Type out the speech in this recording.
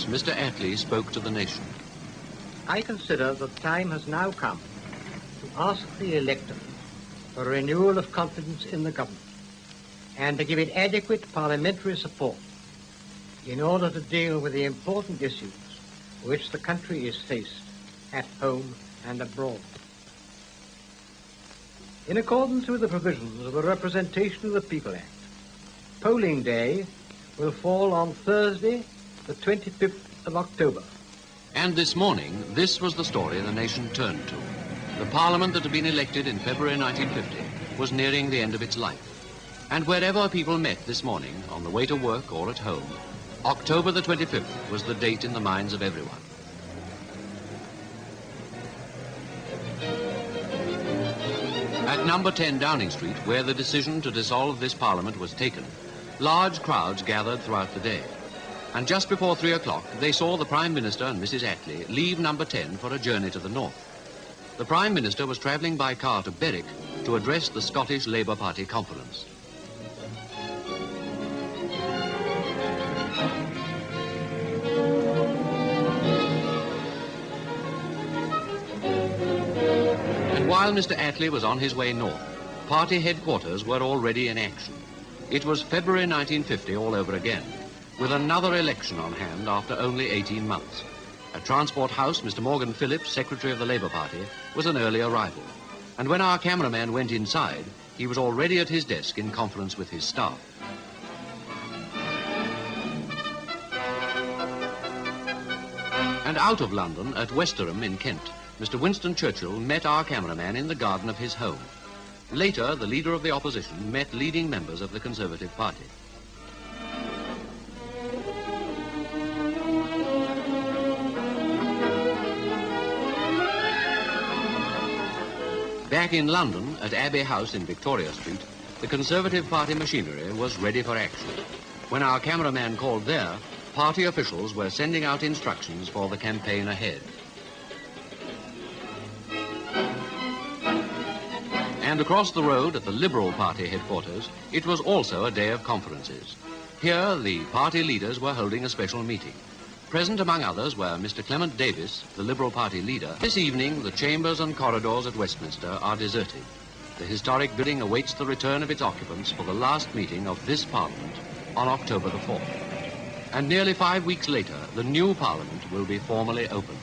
Mr. Attlee spoke to the nation. I consider that the time has now come to ask the electorate for a renewal of confidence in the government and to give it adequate parliamentary support in order to deal with the important issues which the country is faced at home and abroad. In accordance with the provisions of the Representation of the People Act, polling day will fall on Thursday, the 25th of October. And this morning, this was the story the nation turned to. The Parliament that had been elected in February 1950 was nearing the end of its life. And wherever people met this morning, on the way to work or at home, October the 25th was the date in the minds of everyone. At number 10 Downing Street, where the decision to dissolve this Parliament was taken, large crowds gathered throughout the day. And just before 3 o'clock, they saw the Prime Minister and Mrs. Attlee leave number 10 for a journey to the north. The Prime Minister was travelling by car to Berwick to address the Scottish Labour Party conference. And while Mr. Attlee was on his way north, party headquarters were already in action. It was February 1950 all over again, with another election on hand after only 18 months. At Transport House, Mr. Morgan Phillips, Secretary of the Labour Party, was an early arrival. And when our cameraman went inside, he was already at his desk in conference with his staff. And out of London, at Westerham in Kent, Mr. Winston Churchill met our cameraman in the garden of his home. Later, the leader of the opposition met leading members of the Conservative Party. Back in London, at Abbey House in Victoria Street, the Conservative Party machinery was ready for action. When our cameraman called there, party officials were sending out instructions for the campaign ahead. And across the road at the Liberal Party headquarters, it was also a day of conferences. Here, the party leaders were holding a special meeting. Present among others were Mr. Clement Davis, the Liberal Party leader. This evening, the chambers and corridors at Westminster are deserted. The historic building awaits the return of its occupants for the last meeting of this Parliament on October the 4th. And nearly 5 weeks later, the new Parliament will be formally opened.